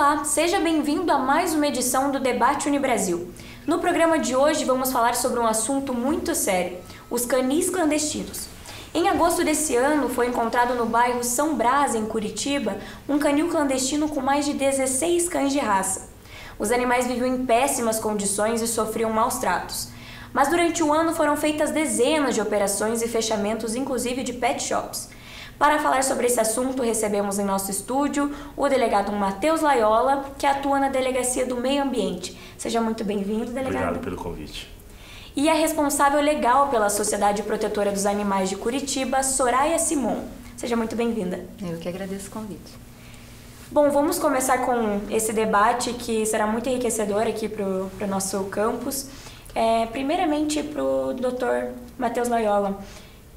Olá, seja bem-vindo a mais uma edição do Debate Unibrasil. No programa de hoje vamos falar sobre um assunto muito sério, os canis clandestinos. Em agosto desse ano foi encontrado no bairro São Brás, em Curitiba, um canil clandestino com mais de 16 cães de raça. Os animais viviam em péssimas condições e sofriam maus tratos. Mas durante o ano foram feitas dezenas de operações e fechamentos, inclusive de pet shops. Para falar sobre esse assunto, recebemos em nosso estúdio o delegado Matheus Laiola, que atua na Delegacia do Meio Ambiente. Seja muito bem-vindo, delegado. Obrigado pelo convite. E a responsável legal pela Sociedade Protetora dos Animais de Curitiba, Soraya Simon. Seja muito bem-vinda. Eu que agradeço o convite. Bom, vamos começar com esse debate que será muito enriquecedor aqui para o nosso campus. Primeiramente para o Dr. Matheus Laiola.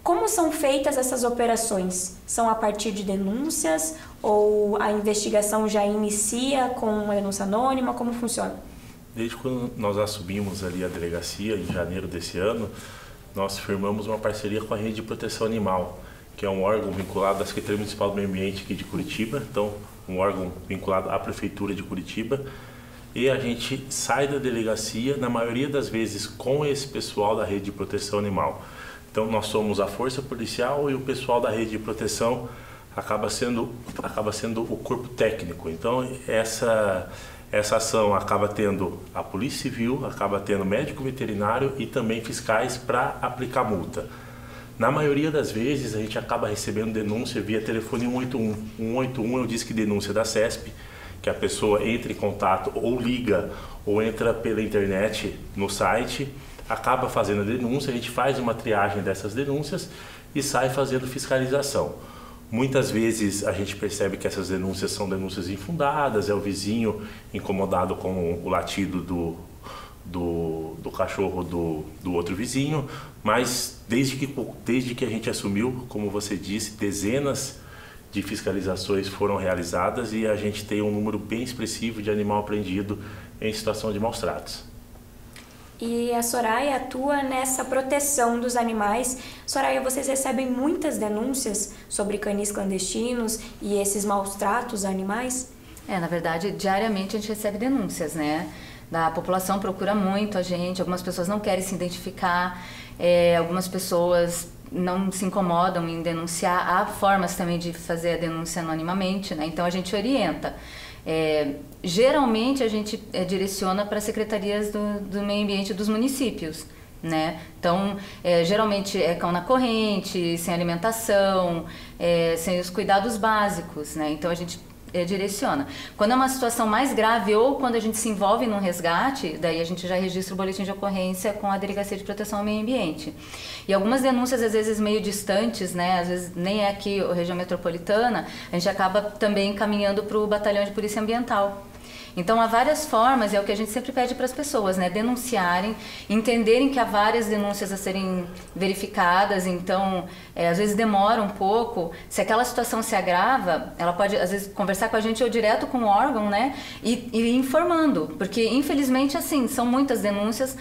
Como são feitas essas operações? São a partir de denúncias ou a investigação já inicia com uma denúncia anônima? Como funciona? Desde quando nós assumimos ali a delegacia, em janeiro desse ano, nós firmamos uma parceria com a Rede de Proteção Animal, que é um órgão vinculado à Secretaria Municipal do Meio Ambiente aqui de Curitiba, então um órgão vinculado à Prefeitura de Curitiba, e a gente sai da delegacia, na maioria das vezes, com esse pessoal da Rede de Proteção Animal. Então nós somos a força policial e o pessoal da rede de proteção acaba sendo o corpo técnico. Então essa ação acaba tendo a Polícia Civil, acaba tendo médico veterinário e também fiscais para aplicar multa. Na maioria das vezes a gente acaba recebendo denúncia via telefone 181. 181 é o disque denúncia da CESP, que a pessoa entra em contato ou liga ou entra pela internet no site, acaba fazendo a denúncia, a gente faz uma triagem dessas denúncias e sai fazendo fiscalização. Muitas vezes a gente percebe que essas denúncias são denúncias infundadas, é o vizinho incomodado com o latido do cachorro do outro vizinho, mas desde que a gente assumiu, como você disse, dezenas de fiscalizações foram realizadas e a gente tem um número bem expressivo de animal apreendido em situação de maus tratos. E a Soraya atua nessa proteção dos animais. Soraya, vocês recebem muitas denúncias sobre canis clandestinos e esses maus tratos a animais? Na verdade, diariamente a gente recebe denúncias, né? A população procura muito a gente, algumas pessoas não querem se identificar, algumas pessoas não se incomodam em denunciar. Há formas também de fazer a denúncia anonimamente, né? Então a gente orienta. Geralmente a gente direciona para secretarias do meio ambiente dos municípios, né? Então geralmente é cão na corrente, sem alimentação, sem os cuidados básicos, né? Então a gente direciona. Quando é uma situação mais grave ou quando a gente se envolve num resgate, daí a gente já registra o boletim de ocorrência com a Delegacia de Proteção ao Meio Ambiente. E algumas denúncias, às vezes meio distantes, né? Às vezes nem é aqui a região metropolitana, a gente acaba também encaminhando para o Batalhão de Polícia Ambiental. Então há várias formas, é o que a gente sempre pede para as pessoas, né? Denunciarem, entenderem que há várias denúncias a serem verificadas, então às vezes demora um pouco. Se aquela situação se agrava, ela pode às vezes conversar com a gente ou direto com o órgão, né? E informando, porque infelizmente assim, são muitas denúncias,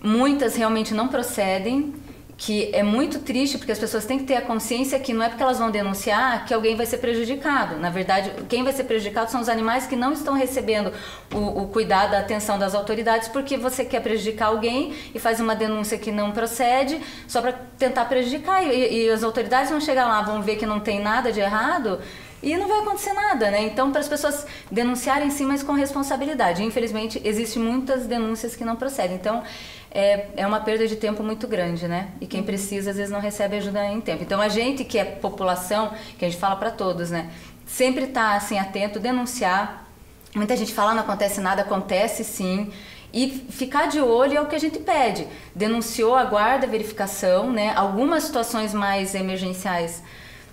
muitas realmente não procedem, que é muito triste, porque as pessoas têm que ter a consciência que não é porque elas vão denunciar que alguém vai ser prejudicado. Na verdade, quem vai ser prejudicado são os animais que não estão recebendo o cuidado, a atenção das autoridades, porque você quer prejudicar alguém e faz uma denúncia que não procede só para tentar prejudicar. E as autoridades vão chegar lá, vão ver que não tem nada de errado e não vai acontecer nada, né? Então, para as pessoas denunciarem sim, mas com responsabilidade. Infelizmente, existem muitas denúncias que não procedem. Então, é uma perda de tempo muito grande, né? E quem precisa, às vezes, não recebe ajuda em tempo. Então, a gente que é população, que a gente fala para todos, né? Sempre tá assim, atento, denunciar. Muita gente fala, não acontece nada, acontece sim. E ficar de olho é o que a gente pede. Denunciou, aguarda a verificação, né? Algumas situações mais emergenciais,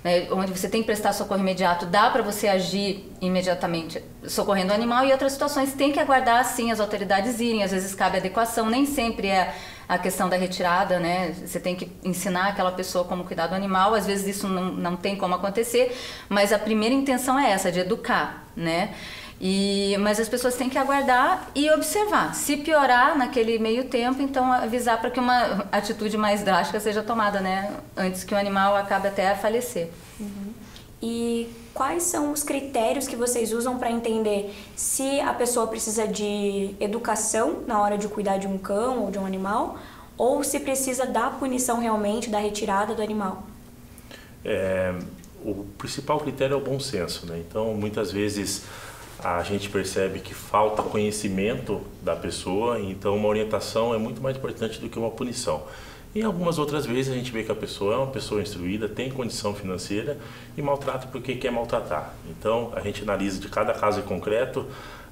né, onde você tem que prestar socorro imediato, dá para você agir imediatamente socorrendo o animal, e outras situações tem que aguardar sim as autoridades irem, às vezes cabe adequação, nem sempre é a questão da retirada, né? Você tem que ensinar aquela pessoa como cuidar do animal, às vezes isso não tem como acontecer, mas a primeira intenção é essa, de educar, né? Mas as pessoas têm que aguardar e observar. Se piorar naquele meio tempo, então avisar para que uma atitude mais drástica seja tomada, né? Antes que o animal acabe até a falecer. Uhum. E quais são os critérios que vocês usam para entender se a pessoa precisa de educação na hora de cuidar de um cão ou de um animal, ou se precisa da punição realmente, da retirada do animal? O principal critério é o bom senso, né? Então, muitas vezes a gente percebe que falta conhecimento da pessoa, então uma orientação é muito mais importante do que uma punição. E algumas outras vezes a gente vê que a pessoa é uma pessoa instruída, tem condição financeira e maltrata porque quer maltratar. Então, a gente analisa de cada caso em concreto.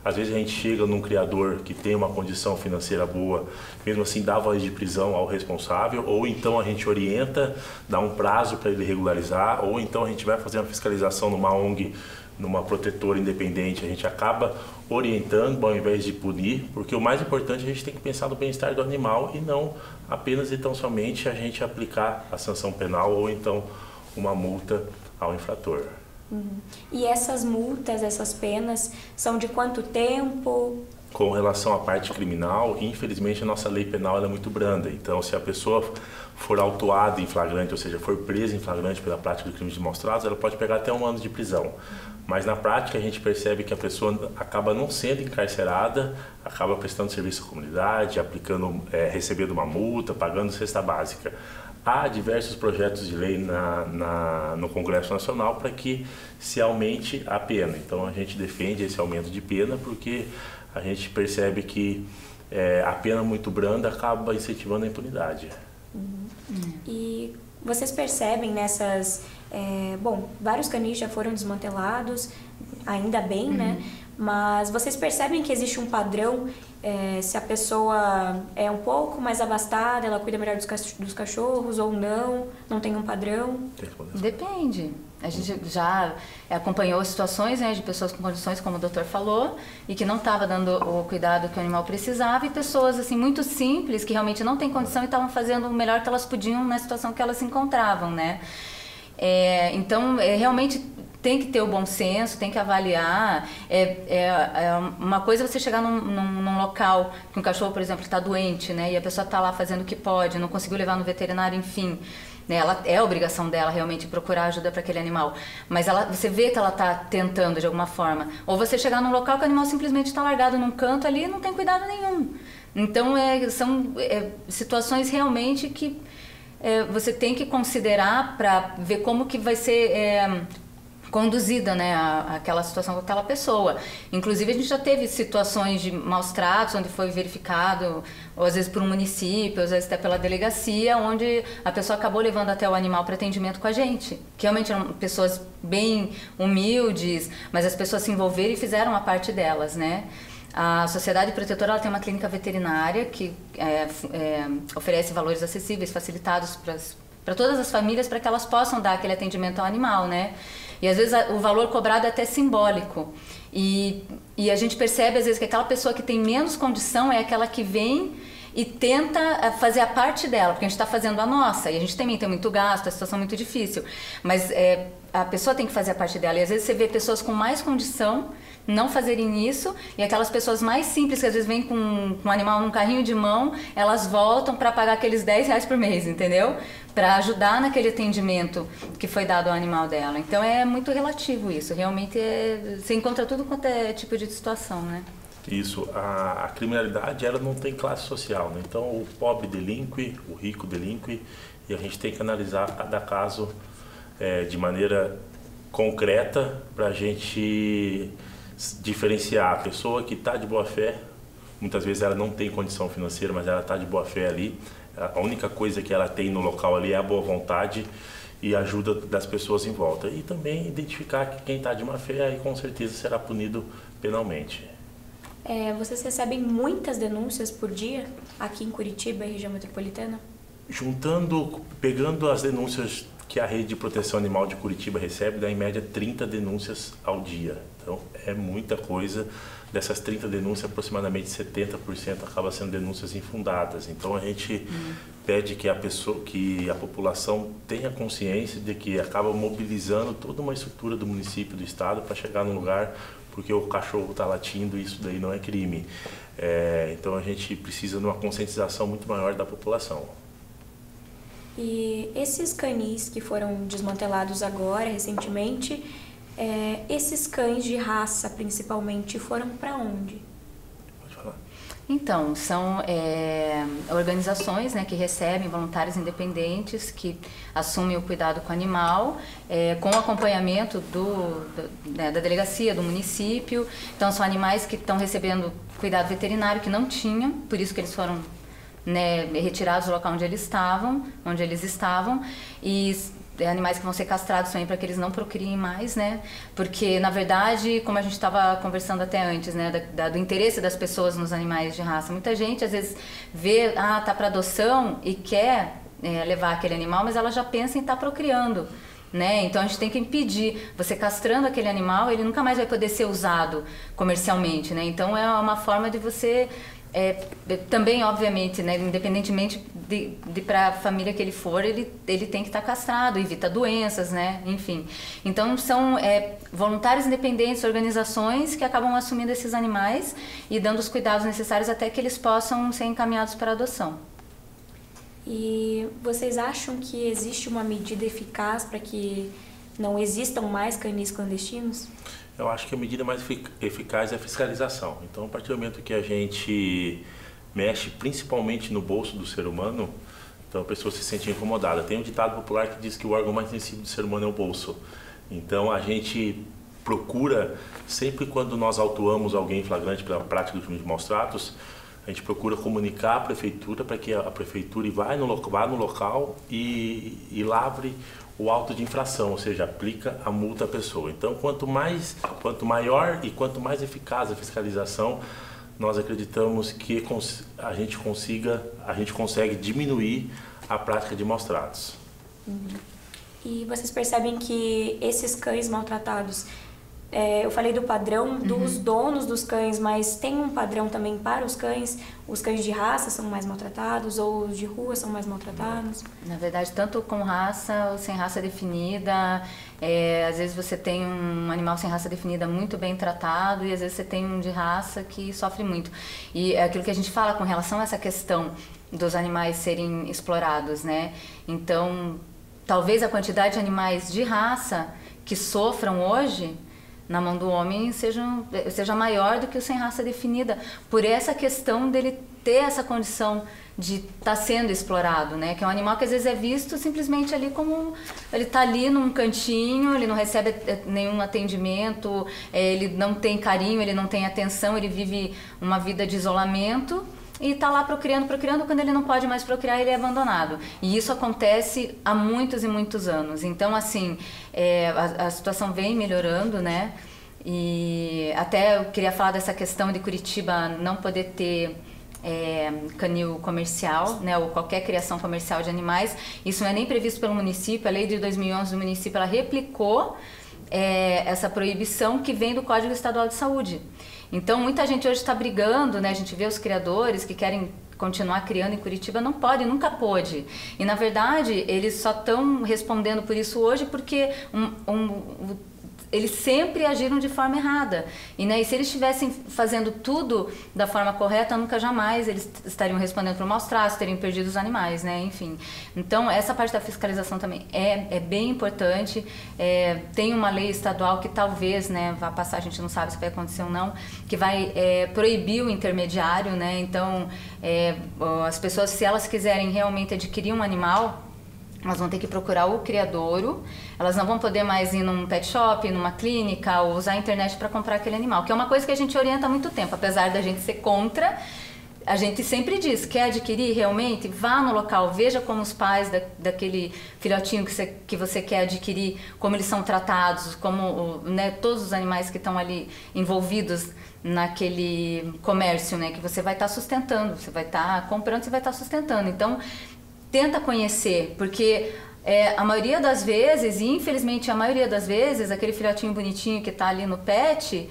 Às vezes a gente chega num criador que tem uma condição financeira boa, mesmo assim dá voz de prisão ao responsável, ou então a gente orienta, dá um prazo para ele regularizar, ou então a gente vai fazer uma fiscalização numa ONG, numa protetora independente, a gente acaba orientando ao invés de punir, porque o mais importante é a gente tem que pensar no bem-estar do animal e não apenas e tão somente a gente aplicar a sanção penal ou então uma multa ao infrator. E essas multas, essas penas, são de quanto tempo? Com relação à parte criminal, infelizmente a nossa lei penal ela é muito branda. Então, se a pessoa for autuada em flagrante, ou seja, for presa em flagrante pela prática de crimes de maus tratos, ela pode pegar até 1 ano de prisão. Mas na prática a gente percebe que a pessoa acaba não sendo encarcerada, acaba prestando serviço à comunidade, recebendo uma multa, pagando cesta básica. Há diversos projetos de lei no Congresso Nacional para que se aumente a pena. Então a gente defende esse aumento de pena porque a gente percebe que a pena muito branda acaba incentivando a impunidade. E vocês percebem nessas... vários canis já foram desmantelados, ainda bem, né? Mas vocês percebem que existe um padrão, se a pessoa é um pouco mais abastada, ela cuida melhor dos cachorros ou não tem um padrão? Depende. A gente já acompanhou situações, né, de pessoas com condições, como o doutor falou, e que não estava dando o cuidado que o animal precisava, e pessoas assim muito simples, que realmente não têm condição e estavam fazendo o melhor que elas podiam na situação que elas se encontravam, né? Então, realmente tem que ter o bom senso, tem que avaliar. Uma coisa é você chegar num local que um cachorro, por exemplo, está doente, né, e a pessoa está lá fazendo o que pode, não conseguiu levar no veterinário, enfim, né, é a obrigação dela realmente procurar ajuda para aquele animal. Mas você vê que ela está tentando de alguma forma. Ou você chegar num local que o animal simplesmente está largado num canto ali e não tem cuidado nenhum. Então, são situações realmente que você tem que considerar para ver como que vai ser conduzida, né, aquela situação com aquela pessoa. Inclusive, a gente já teve situações de maus tratos, onde foi verificado, ou às vezes por um município, às vezes até pela delegacia, onde a pessoa acabou levando até o animal para atendimento com a gente. Que realmente eram pessoas bem humildes, mas as pessoas se envolveram e fizeram a parte delas, né? A Sociedade Protetora ela tem uma clínica veterinária que oferece valores acessíveis, facilitados para todas as famílias, para que elas possam dar aquele atendimento ao animal, né? E às vezes o valor cobrado é até simbólico. E a gente percebe às vezes que aquela pessoa que tem menos condição é aquela que vem e tenta fazer a parte dela, porque a gente está fazendo a nossa, e a gente também tem muito gasto, a situação é muito difícil. Mas a pessoa tem que fazer a parte dela, e às vezes você vê pessoas com mais condição não fazerem isso, e aquelas pessoas mais simples que às vezes vêm com um animal num carrinho de mão, elas voltam para pagar aqueles R$10 por mês, entendeu? Para ajudar naquele atendimento que foi dado ao animal dela. Então é muito relativo isso, realmente você encontra tudo quanto é tipo de situação, né? Isso, a criminalidade ela não tem classe social, né? Então o pobre delinque, o rico delinque, e a gente tem que analisar cada caso de maneira concreta para a gente diferenciar a pessoa que está de boa fé. Muitas vezes ela não tem condição financeira, mas ela está de boa fé ali. A única coisa que ela tem no local ali é a boa vontade e a ajuda das pessoas em volta. E também identificar que quem está de má fé aí com certeza será punido penalmente. Vocês recebem muitas denúncias por dia aqui em Curitiba e região metropolitana? Pegando as denúncias que a Rede de Proteção Animal de Curitiba recebe, dá em média 30 denúncias ao dia. Então é muita coisa. Dessas 30 denúncias, aproximadamente 70% acaba sendo denúncias infundadas. Então a gente pede que a população tenha consciência de que acaba mobilizando toda uma estrutura do município, do estado, para chegar num lugar porque o cachorro está latindo e isso daí não é crime. Então a gente precisa de uma conscientização muito maior da população. E esses canis que foram desmantelados agora, recentemente, esses cães de raça, principalmente, foram para onde? Pode falar. Então, são organizações, né, que recebem voluntários independentes que assumem o cuidado com o animal, com o acompanhamento da delegacia, do município. Então, são animais que estão recebendo cuidado veterinário que não tinham, por isso que eles foram, né, retirados do local onde eles estavam, e animais que vão ser castrados também para que eles não procriem mais, né? Porque, na verdade, como a gente estava conversando até antes, né, do interesse das pessoas nos animais de raça, muita gente às vezes vê, tá para adoção e quer levar aquele animal, mas ela já pensa em estar procriando, né? Então a gente tem que impedir. Você castrando aquele animal, ele nunca mais vai poder ser usado comercialmente, né? Então é uma forma de você também, obviamente, né, independentemente de para a família que ele for, ele tem que estar castrado, evita doenças, né, enfim. Então são voluntários independentes, organizações que acabam assumindo esses animais e dando os cuidados necessários até que eles possam ser encaminhados para adoção. E vocês acham que existe uma medida eficaz para que não existam mais canis clandestinos? Eu acho que a medida mais eficaz é a fiscalização. Então, a partir do momento que a gente mexe principalmente no bolso do ser humano, então a pessoa se sente incomodada. Tem um ditado popular que diz que o órgão mais sensível do ser humano é o bolso. Então, a gente procura, sempre quando nós autuamos alguém em flagrante pela prática do crime de maus tratos, a gente procura comunicar à prefeitura para que a prefeitura vá no local e lavre o auto de infração, ou seja, aplica a multa à pessoa. Então, quanto maior e quanto mais eficaz a fiscalização, nós acreditamos que a gente consegue diminuir a prática de maus tratos. E vocês percebem que esses cães maltratados, eu falei do padrão dos donos dos cães, mas tem um padrão também para os cães? Os cães de raça são mais maltratados ou os de rua são mais maltratados? Na verdade, tanto com raça ou sem raça definida, às vezes você tem um animal sem raça definida muito bem tratado e às vezes você tem um de raça que sofre muito. E é aquilo que a gente fala com relação a essa questão dos animais serem explorados, né? Então, talvez a quantidade de animais de raça que sofram hoje na mão do homem seja maior do que o sem raça definida, por essa questão dele ter essa condição de estar sendo explorado, né? Que é um animal que às vezes é visto simplesmente ali como ele está ali num cantinho, ele não recebe nenhum atendimento, ele não tem carinho, ele não tem atenção, ele vive uma vida de isolamento e está lá procriando, quando ele não pode mais procriar, ele é abandonado. E isso acontece há muitos e muitos anos. Então, assim, a situação vem melhorando, né? E até eu queria falar dessa questão de Curitiba não poder ter canil comercial, né, ou qualquer criação comercial de animais. Isso não é nem previsto pelo município. A lei de 2011 do município, ela replicou essa proibição que vem do Código Estadual de Saúde. Então, muita gente hoje está brigando, né? A gente vê os criadores que querem continuar criando em Curitiba, não pode, nunca pôde. E, na verdade, eles só estão respondendo por isso hoje porque eles sempre agiram de forma errada. E, né, e se eles estivessem fazendo tudo da forma correta, nunca jamais eles estariam respondendo por maus tratos, teriam perdido os animais, né? Enfim. Então, essa parte da fiscalização também é bem importante. Tem uma lei estadual que talvez, né, vá passar, a gente não sabe se vai acontecer ou não, que vai proibir o intermediário, né? Então, as pessoas, se elas quiserem realmente adquirir um animal, elas vão ter que procurar o criadouro, elas não vão poder mais ir num pet shop, numa clínica ou usar a internet para comprar aquele animal, que é uma coisa que a gente orienta há muito tempo, apesar da gente ser contra. A gente sempre diz, quer adquirir realmente? Vá no local, veja como os pais daquele filhotinho que você quer adquirir, como eles são tratados, como, né, todos os animais que estão ali envolvidos naquele comércio, né, que você vai estar sustentando, você vai estar comprando, você vai estar sustentando. Então, tenta conhecer, porque a maioria das vezes, e infelizmente a maioria das vezes, aquele filhotinho bonitinho que está ali no pet,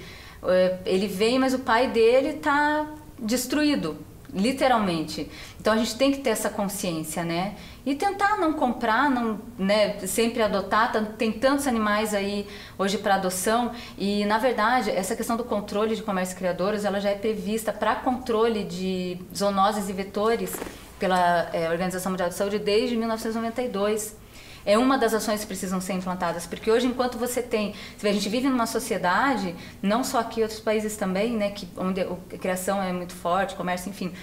ele vem, mas o pai dele está destruído, literalmente. Então a gente tem que ter essa consciência, né? E tentar não comprar, não, né, sempre adotar. Tem tantos animais aí hoje para adoção e, na verdade, essa questão do controle de comércio criadouros, ela já é prevista para controle de zoonoses e vetores pela Organização Mundial de Saúde desde 1992. É uma das ações que precisam ser implantadas, porque hoje, enquanto a gente vive numa sociedade, não só aqui, outros países também, né, onde a criação é muito forte, comércio, enfim,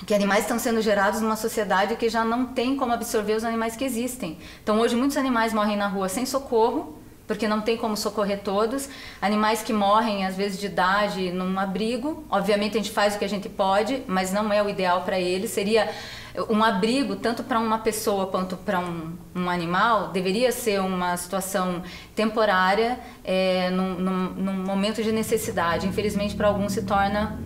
que animais estão sendo gerados numa sociedade que já não tem como absorver os animais que existem. Então, hoje, muitos animais morrem na rua sem socorro, porque não tem como socorrer todos. Animais que morrem, às vezes, de idade num abrigo. Obviamente, a gente faz o que a gente pode, mas não é o ideal para eles. Seria um abrigo, tanto para uma pessoa quanto para um animal, deveria ser uma situação temporária, num momento de necessidade. Infelizmente, para alguns se torna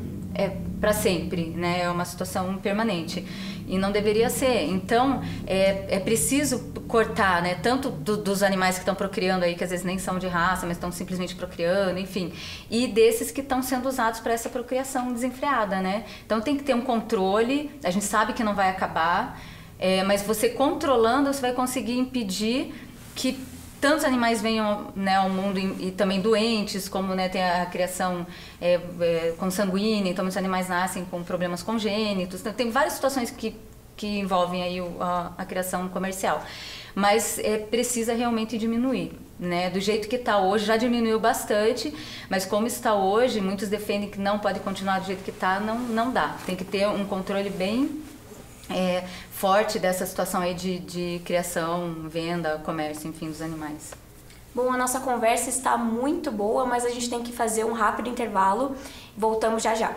para sempre, né? É uma situação permanente. E não deveria ser. Então, é preciso cortar, né? Tanto dos animais que estão procriando aí, que às vezes nem são de raça, mas estão simplesmente procriando, enfim. E desses que estão sendo usados para essa procriação desenfreada, né? Então, tem que ter um controle. A gente sabe que não vai acabar, mas você controlando, você vai conseguir impedir que tantos animais venham, né, ao mundo e também doentes, como, né, tem a criação consanguínea, então muitos animais nascem com problemas congênitos. Então, tem várias situações que envolvem aí a criação comercial. Mas precisa realmente diminuir, né? Do jeito que está hoje, já diminuiu bastante, mas como está hoje, muitos defendem que não pode continuar do jeito que está, não dá. Tem que ter um controle bem forte dessa situação aí de criação, venda, comércio, enfim, dos animais. Bom, a nossa conversa está muito boa, mas a gente tem que fazer um rápido intervalo. Voltamos já já.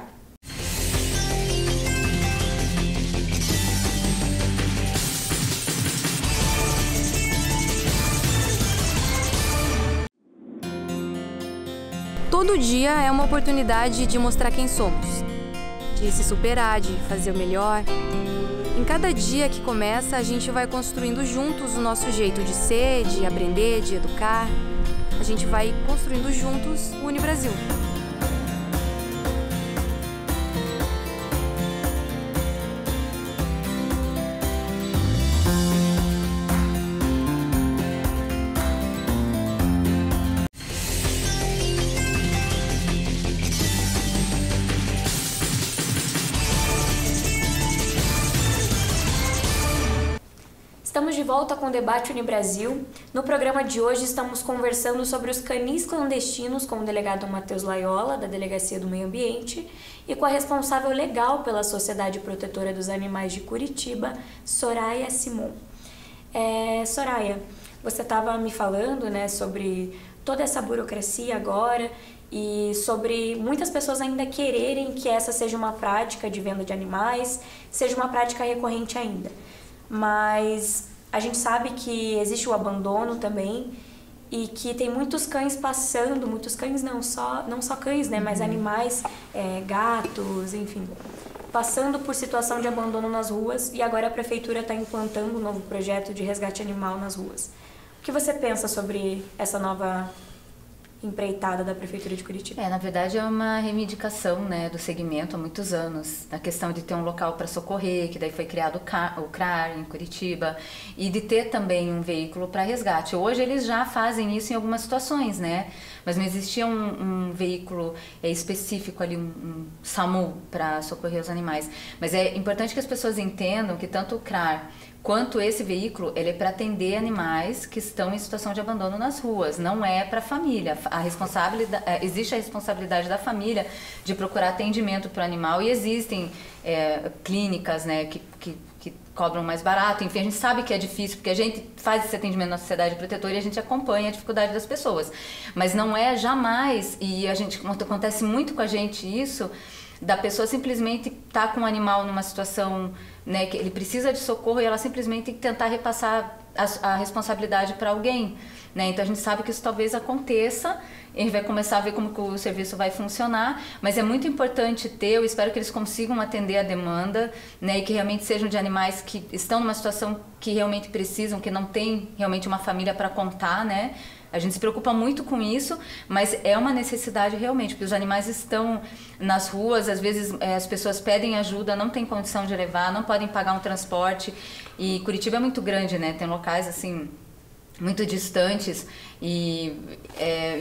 Todo dia é uma oportunidade de mostrar quem somos, de se superar, de fazer o melhor. Em cada dia que começa, a gente vai construindo juntos o nosso jeito de ser, de aprender, de educar. A gente vai construindo juntos o Unibrasil. Estamos de volta com o Debate Unibrasil. No programa de hoje estamos conversando sobre os canis clandestinos com o delegado Matheus Laiola, da Delegacia do Meio Ambiente, e com a responsável legal pela Sociedade Protetora dos Animais de Curitiba, Soraya Simon. Soraya, você estava me falando, né, sobre toda essa burocracia agora e sobre muitas pessoas ainda quererem que essa seja uma prática de venda de animais, seja uma prática recorrente ainda. Mas a gente sabe que existe o abandono também e que tem muitos cães passando, muitos cães não só cães, né, mas animais, gatos, enfim, passando por situação de abandono nas ruas, e agora a prefeitura está implantando um novo projeto de resgate animal nas ruas. O que você pensa sobre essa nova empreitada da Prefeitura de Curitiba? Na verdade é uma reivindicação, né, do segmento há muitos anos, a questão de ter um local para socorrer, que daí foi criado o CRAR em Curitiba, e de ter também um veículo para resgate. Hoje eles já fazem isso em algumas situações, né, mas não existia um veículo específico ali, um SAMU para socorrer os animais. Mas é importante que as pessoas entendam que tanto o CRAR quanto esse veículo, ele é para atender animais que estão em situação de abandono nas ruas, não é para a família. Existe a responsabilidade da família de procurar atendimento para o animal, e existem clínicas, né, que cobram mais barato. Enfim, a gente sabe que é difícil, porque a gente faz esse atendimento na Sociedade Protetora e a gente acompanha a dificuldade das pessoas. Mas não é jamais, e acontece muito com a gente isso, da pessoa simplesmente estar com um animal numa situação, né, que ele precisa de socorro, e ela simplesmente tem que tentar repassar a responsabilidade para alguém, né? Então a gente sabe que isso talvez aconteça, a gente vai começar a ver como que o serviço vai funcionar, mas é muito importante eu espero que eles consigam atender a demanda, né, e que realmente sejam de animais que estão numa situação que realmente precisam, que não tem realmente uma família para contar, né? A gente se preocupa muito com isso, mas é uma necessidade realmente, porque os animais estão nas ruas, às vezes as pessoas pedem ajuda, não tem condição de levar, não podem pagar um transporte, e Curitiba é muito grande, né? Tem locais assim muito distantes, e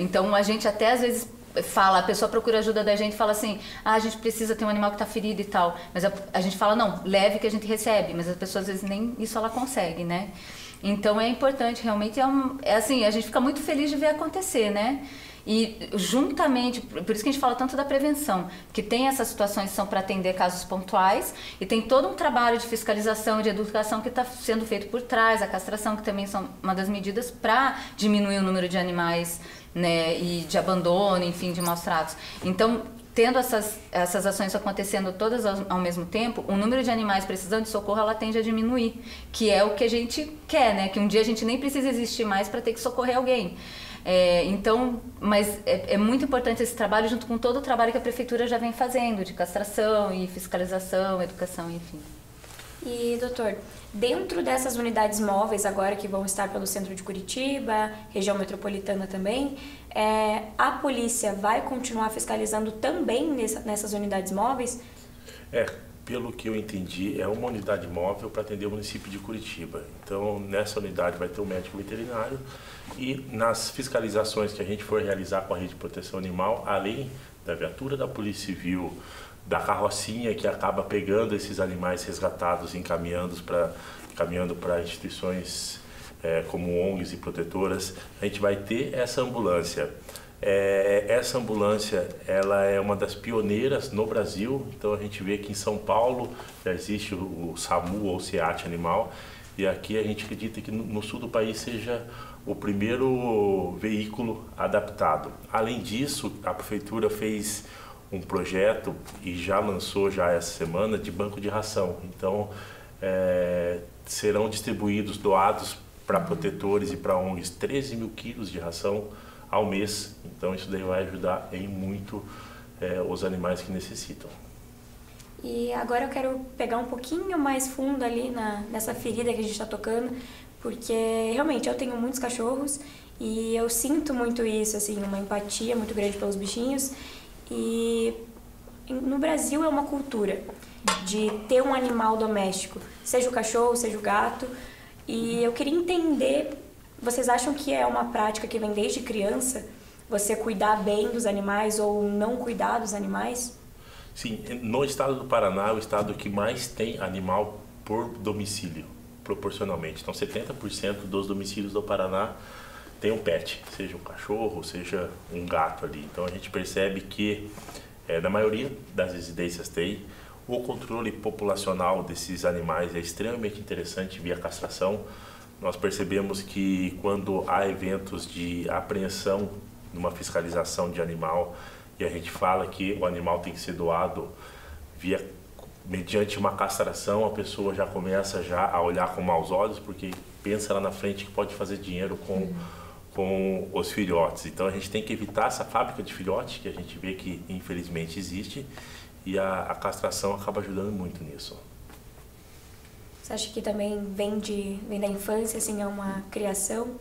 então a gente até às vezes a pessoa procura ajuda da gente e fala assim, a gente precisa ter um animal que está ferido e tal, mas a gente fala, não, leve que a gente recebe, mas as pessoas às vezes nem isso ela consegue, né? Então é importante, realmente é assim, a gente fica muito feliz de ver acontecer, né? E juntamente, por isso que a gente fala tanto da prevenção, que tem essas situações que são para atender casos pontuais e tem todo um trabalho de fiscalização, de educação que está sendo feito por trás, a castração, que também são uma das medidas para diminuir o número de animais, né, e de abandono, enfim, de maus tratos. Então, tendo essas ações acontecendo todas ao mesmo tempo, o número de animais precisando de socorro, ela tende a diminuir, que é o que a gente quer, né? Que um dia a gente nem precisa existir mais para ter que socorrer alguém. Então, mas é muito importante esse trabalho junto com todo o trabalho que a prefeitura já vem fazendo, de castração e fiscalização, educação, enfim. E, doutor, dentro dessas unidades móveis agora que vão estar pelo centro de Curitiba, região metropolitana também, a polícia vai continuar fiscalizando também nessas unidades móveis? Pelo que eu entendi, é uma unidade móvel para atender o município de Curitiba. Então, nessa unidade vai ter um médico veterinário e nas fiscalizações que a gente for realizar com a Rede de Proteção Animal, além da viatura da Polícia Civil, da carrocinha que acaba pegando esses animais resgatados e encaminhando para instituições como ONGs e protetoras, a gente vai ter essa ambulância. Essa ambulância ela é uma das pioneiras no Brasil, então a gente vê que em São Paulo já existe o SAMU ou SEAT Animal, e aqui a gente acredita que no sul do país seja o primeiro veículo adaptado. Além disso, a prefeitura fez um projeto e já lançou essa semana de banco de ração. Então serão distribuídos, doados para protetores e para ONGs 13 mil quilos de ração ao mês. Então isso daí vai ajudar em muito os animais que necessitam. E agora eu quero pegar um pouquinho mais fundo ali nessa ferida que a gente está tocando, porque realmente eu tenho muitos cachorros e eu sinto muito isso, assim, uma empatia muito grande pelos bichinhos. E no Brasil é uma cultura de ter um animal doméstico, seja o cachorro, seja o gato. E eu queria entender, vocês acham que é uma prática que vem desde criança? Você cuidar bem dos animais ou não cuidar dos animais? Sim, no estado do Paraná é o estado que mais tem animal por domicílio, proporcionalmente. Então 70% dos domicílios do Paraná tem um pet, seja um cachorro, seja um gato ali. Então a gente percebe que na maioria das residências tem. O controle populacional desses animais é extremamente interessante via castração. Nós percebemos que quando há eventos de apreensão numa fiscalização de animal e a gente fala que o animal tem que ser doado mediante uma castração, a pessoa já começa a olhar com maus olhos porque pensa lá na frente que pode fazer dinheiro com os filhotes. Então a gente tem que evitar essa fábrica de filhotes que a gente vê que infelizmente existe, e a castração acaba ajudando muito nisso. Você acha que também vem da infância, assim, é uma criação?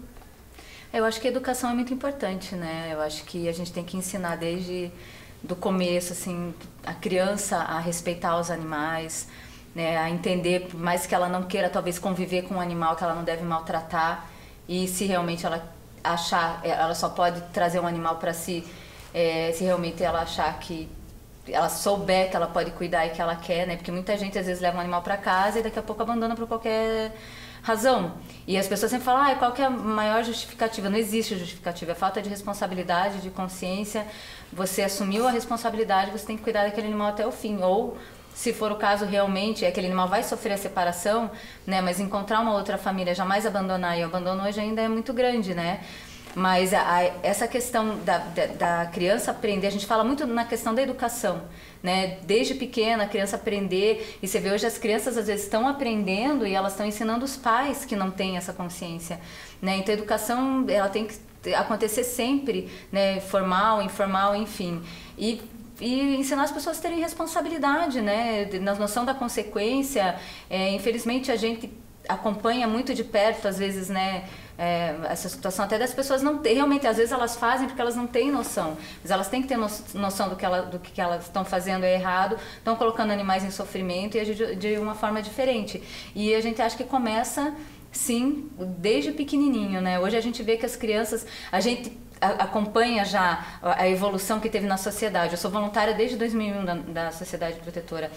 Eu acho que a educação é muito importante, né? Eu acho que a gente tem que ensinar desde do começo, assim, a criança a respeitar os animais, né? A entender, por mais que ela não queira talvez conviver com um animal, que ela não deve maltratar, e se realmente ela achar, ela só pode trazer um animal para si, se realmente ela achar que ela souber que ela pode cuidar e que ela quer, né? Porque muita gente às vezes leva um animal para casa e daqui a pouco abandona por qualquer razão. E as pessoas sempre falam, qual que é a maior justificativa? Não existe justificativa, é falta de responsabilidade, de consciência. Você assumiu a responsabilidade, você tem que cuidar daquele animal até o fim. Ou, se for o caso realmente, aquele animal vai sofrer a separação, né? Mas encontrar uma outra família, jamais abandonar, e o abandono hoje ainda é muito grande, né? Mas essa questão da criança aprender, a gente fala muito na questão da educação, né? Desde pequena a criança aprender, e você vê hoje as crianças às vezes estão aprendendo e elas estão ensinando os pais que não têm essa consciência, né? Então a educação ela tem que acontecer sempre, né? Formal, informal, enfim, e ensinar as pessoas a terem responsabilidade, né? Na noção da consequência. Infelizmente a gente acompanha muito de perto às vezes, né? Essa situação até das pessoas não ter, realmente às vezes elas fazem porque elas não têm noção, mas elas têm que ter noção do que elas estão fazendo é errado, estão colocando animais em sofrimento e agir de uma forma diferente. E a gente acha que começa sim desde pequenininho, né? Hoje a gente vê que as crianças, acompanha já a evolução que teve na sociedade. Eu sou voluntária desde 2001 da Sociedade Protetora.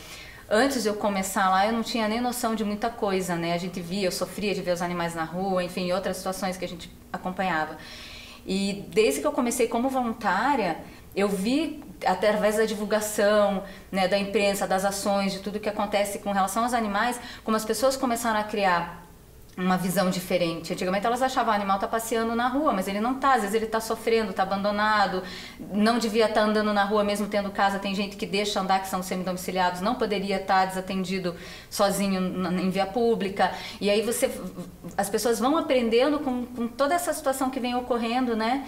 Antes de eu começar lá, eu não tinha nem noção de muita coisa, né? A gente via, eu sofria de ver os animais na rua, enfim, outras situações que a gente acompanhava. E desde que eu comecei como voluntária, eu vi, através da divulgação, né, da imprensa, das ações, de tudo que acontece com relação aos animais, como as pessoas começaram a criar uma visão diferente. Antigamente elas achavam que o animal tá passeando na rua, mas ele não tá, às vezes ele tá sofrendo, tá abandonado, não devia estar andando na rua mesmo tendo casa. Tem gente que deixa andar, que são semidomiciliados, não poderia estar desatendido sozinho em via pública. E aí as pessoas vão aprendendo com toda essa situação que vem ocorrendo, né,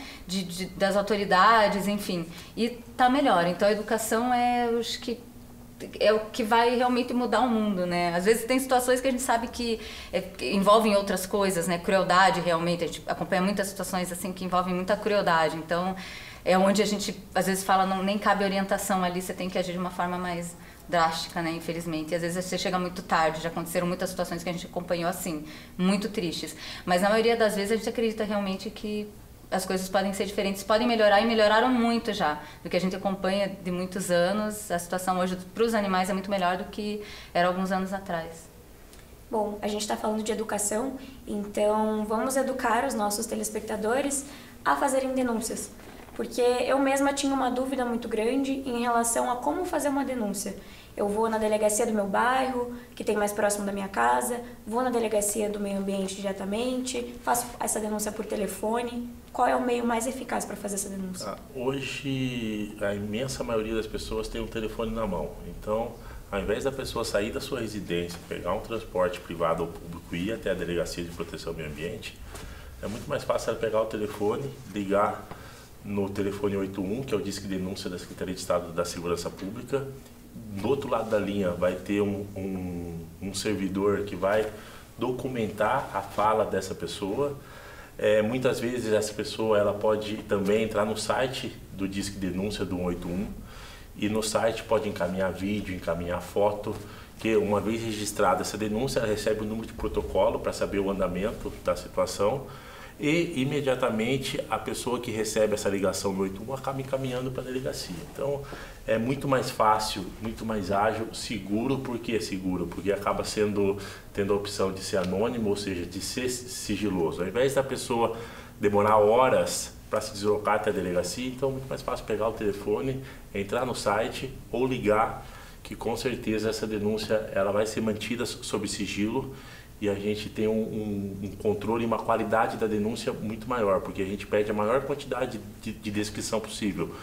das autoridades, enfim, e tá melhor. Então a educação acho que é o que vai realmente mudar o mundo, né? Às vezes tem situações que a gente sabe que envolvem outras coisas, né? Crueldade, realmente. A gente acompanha muitas situações assim que envolvem muita crueldade. Então, é onde a gente, às vezes, fala, não, nem cabe orientação ali, você tem que agir de uma forma mais drástica, né? Infelizmente. E às vezes você chega muito tarde. Já aconteceram muitas situações que a gente acompanhou assim, muito tristes. Mas na maioria das vezes a gente acredita realmente que as coisas podem ser diferentes, podem melhorar e melhoraram muito já, do que a gente acompanha de muitos anos. A situação hoje para os animais é muito melhor do que era alguns anos atrás. Bom, a gente está falando de educação, então vamos educar os nossos telespectadores a fazerem denúncias, porque eu mesma tinha uma dúvida muito grande em relação a como fazer uma denúncia. Eu vou na delegacia do meu bairro, que tem mais próximo da minha casa, vou na delegacia do meio ambiente diretamente, faço essa denúncia por telefone. Qual é o meio mais eficaz para fazer essa denúncia? Hoje, a imensa maioria das pessoas tem um telefone na mão. Então, ao invés da pessoa sair da sua residência, pegar um transporte privado ou público e ir até a Delegacia de Proteção ao Meio Ambiente, é muito mais fácil ela pegar o telefone, ligar no telefone 81, que é o Disque Denúncia da Secretaria de Estado da Segurança Pública. Do outro lado da linha vai ter um servidor que vai documentar a fala dessa pessoa. Muitas vezes essa pessoa ela pode também entrar no site do Disque Denúncia do 181 e no site pode encaminhar vídeo, encaminhar foto, que uma vez registrada essa denúncia ela recebe o número de protocolo para saber o andamento da situação e imediatamente a pessoa que recebe essa ligação no 181 acaba encaminhando para a delegacia. Então é muito mais fácil, muito mais ágil, seguro. Por que é seguro? Porque acaba tendo a opção de ser anônimo, ou seja, de ser sigiloso. Ao invés da pessoa demorar horas para se deslocar até a delegacia, então é muito mais fácil pegar o telefone, entrar no site ou ligar, que com certeza essa denúncia ela vai ser mantida sob sigilo e a gente tem um controle e uma qualidade da denúncia muito maior, porque a gente pede a maior quantidade de descrição possível,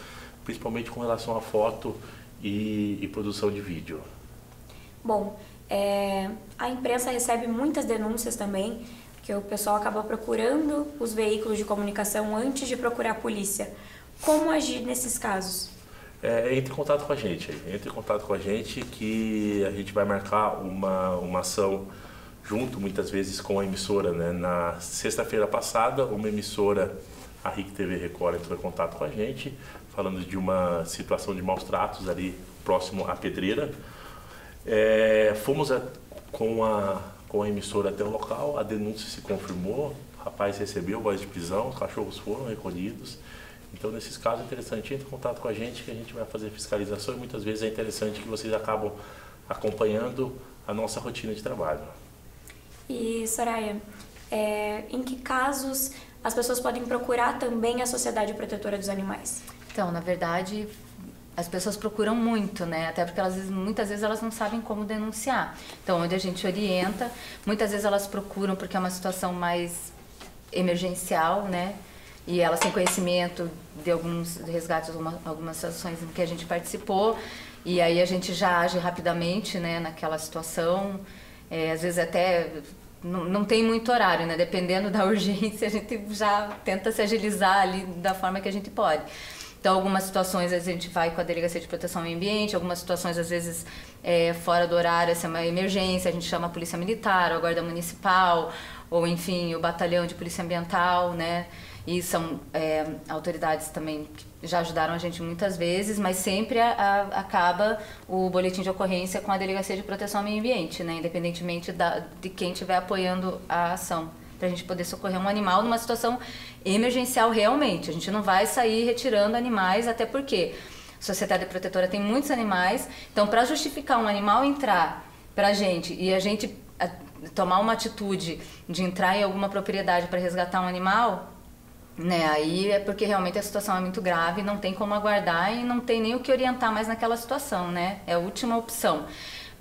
principalmente com relação a foto e produção de vídeo. Bom, a imprensa recebe muitas denúncias também, que o pessoal acaba procurando os veículos de comunicação antes de procurar a polícia. Como agir nesses casos? Entre em contato com a gente, que a gente vai marcar uma ação junto, muitas vezes, com a emissora, né? Na sexta-feira passada, uma emissora, a RIC TV Record, entrou em contato com a gente, falando de uma situação de maus tratos ali próximo à Pedreira. Fomos com a emissora até o local, a denúncia se confirmou, o rapaz recebeu voz de prisão, os cachorros foram recolhidos. Então, nesses casos, é interessante, entre em contato com a gente, que a gente vai fazer fiscalização e muitas vezes é interessante que vocês acabam acompanhando a nossa rotina de trabalho. E, Soraya, em que casos as pessoas podem procurar também a Sociedade Protetora dos Animais? Então, na verdade, as pessoas procuram muito, né? Até porque muitas vezes elas não sabem como denunciar. Então, onde a gente orienta, muitas vezes elas procuram porque é uma situação mais emergencial, né? E elas têm conhecimento de alguns resgates, algumas situações em que a gente participou, e aí a gente já age rapidamente, né, naquela situação. Às vezes até não tem muito horário, né? Dependendo da urgência, a gente já tenta se agilizar ali da forma que a gente pode. Então, algumas situações a gente vai com a Delegacia de Proteção ao Meio Ambiente, algumas situações às vezes fora do horário, essa é uma emergência, a gente chama a Polícia Militar, ou a Guarda Municipal, ou enfim, o Batalhão de Polícia Ambiental, né? E são autoridades também que já ajudaram a gente muitas vezes, mas sempre acaba o boletim de ocorrência com a Delegacia de Proteção ao Meio Ambiente, né? Independentemente de quem estiver apoiando a ação. para a gente poder socorrer um animal numa situação emergencial realmente. A gente não vai sair retirando animais, até porque a Sociedade Protetora tem muitos animais, então para justificar um animal entrar para a gente e a gente tomar uma atitude de entrar em alguma propriedade para resgatar um animal, né, aí é porque realmente a situação é muito grave, não tem como aguardar e não tem nem o que orientar mais naquela situação, né? É a última opção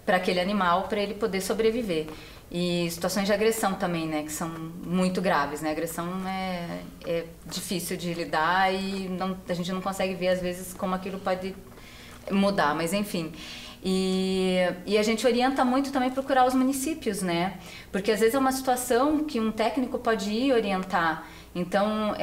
para aquele animal, para ele poder sobreviver. E situações de agressão também, né, que são muito graves, né? A agressão é difícil de lidar e a gente não consegue ver às vezes como aquilo pode mudar, mas enfim. E a gente orienta muito também procurar os municípios, né? Porque às vezes é uma situação que um técnico pode ir orientar. Então,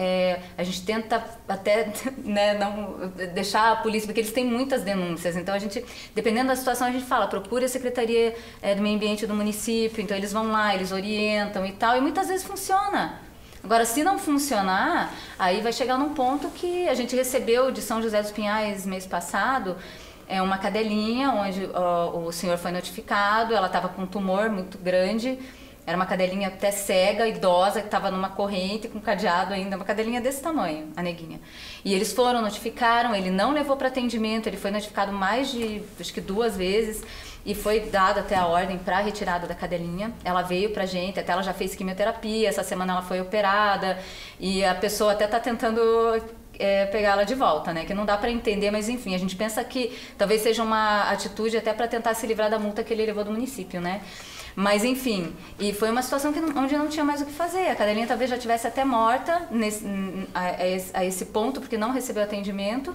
a gente tenta até, né, não deixar a polícia, porque eles têm muitas denúncias. Então, a gente, dependendo da situação, a gente fala, procure a Secretaria do Meio Ambiente do município. Então, eles vão lá, eles orientam e tal. E muitas vezes funciona. Agora, se não funcionar, aí vai chegar num ponto que a gente recebeu de São José dos Pinhais mês passado, uma cadelinha onde o senhor foi notificado, ela estava com um tumor muito grande. Era uma cadelinha até cega, idosa, que estava numa corrente com cadeado ainda, uma cadelinha desse tamanho, a neguinha. E eles foram, notificaram, ele não levou para atendimento, ele foi notificado mais de, acho que 2 vezes, e foi dado até a ordem para a retirada da cadelinha. Ela veio pra gente, até ela já fez quimioterapia, essa semana ela foi operada, e a pessoa até está tentando pegá-la de volta, né? Que não dá para entender, mas enfim, a gente pensa que talvez seja uma atitude até para tentar se livrar da multa que ele levou do município, né? Mas enfim, e foi uma situação onde não tinha mais o que fazer. A cadelinha talvez já estivesse até morta a esse ponto, porque não recebeu atendimento.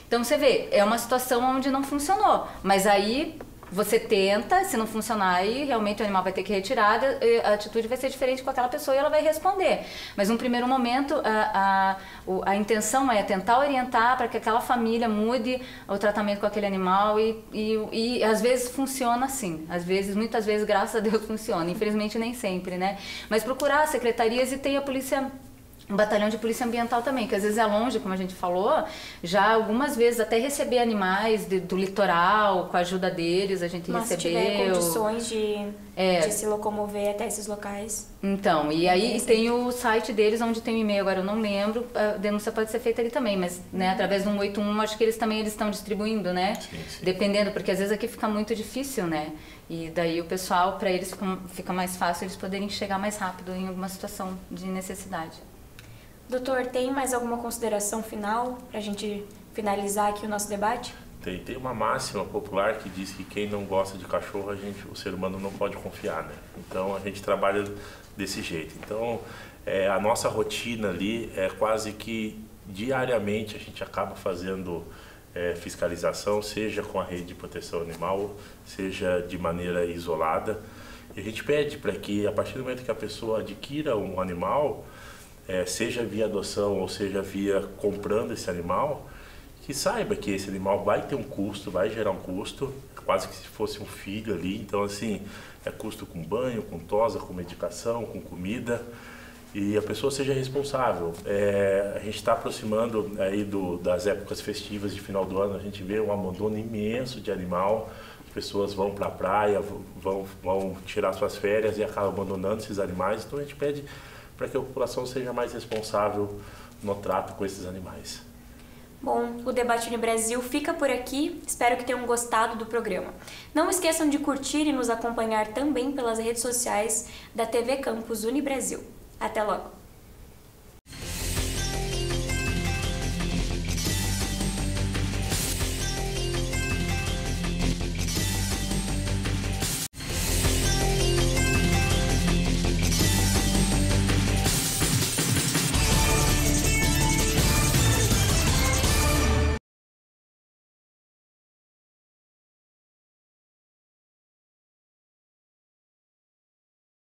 Então você vê, é uma situação onde não funcionou. Mas aí você tenta, se não funcionar, aí realmente o animal vai ter que retirar, a atitude vai ser diferente com aquela pessoa e ela vai responder. Mas num primeiro momento, a intenção é tentar orientar para que aquela família mude o tratamento com aquele animal e às vezes funciona assim. Muitas vezes, graças a Deus, funciona. Infelizmente nem sempre, né? Mas procurar as secretarias e ter a polícia... Um batalhão de polícia ambiental também, que às vezes é longe, como a gente falou, já algumas vezes até receber animais do litoral, com a ajuda deles, a gente recebeu. Se tiver condições de se locomover até esses locais. Então, e aí tem o site deles, onde tem o e-mail, agora eu não lembro, a denúncia pode ser feita ali também, mas né, através do 181, acho que eles estão distribuindo, né? Sim. Dependendo, porque às vezes aqui fica muito difícil, né? E daí o pessoal, para eles fica mais fácil eles poderem chegar mais rápido em alguma situação de necessidade. Doutor, tem mais alguma consideração final para a gente finalizar aqui o nosso debate? Tem uma máxima popular que diz que quem não gosta de cachorro, o ser humano não pode confiar, né? Então a gente trabalha desse jeito. Então a nossa rotina ali é quase que diariamente a gente acaba fazendo fiscalização, seja com a rede de proteção animal, seja de maneira isolada. E a gente pede para que a partir do momento que a pessoa adquira um animal, seja via adoção ou seja via comprando esse animal, que saiba que esse animal vai ter um custo, vai gerar um custo, quase que se fosse um filho ali. Então assim, é custo com banho, com tosa, com medicação, com comida, e a pessoa seja responsável. A gente está aproximando aí das épocas festivas de final do ano, a gente vê um abandono imenso de animal, as pessoas vão para a praia, vão tirar suas férias e acabam abandonando esses animais. Então a gente pede para que a população seja mais responsável no trato com esses animais. Bom, o Debate Unibrasil fica por aqui, espero que tenham gostado do programa. Não esqueçam de curtir e nos acompanhar também pelas redes sociais da TV Campus Unibrasil. Até logo!